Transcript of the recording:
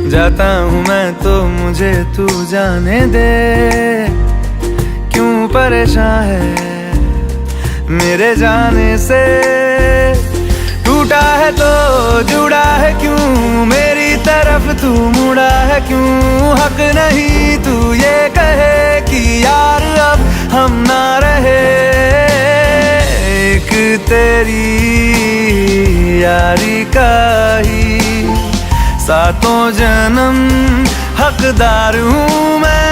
जाता हूँ मैं तो मुझे तू जाने दे, क्यों परेशान है मेरे जाने से। टूटा है तो जुड़ा है क्यों, मेरी तरफ तू मुड़ा है क्यों। हक नहीं तू ये कहे कि यार अब हम ना रहे, एक तेरी यारी का ही सातों जन्म हकदार हूँ मैं।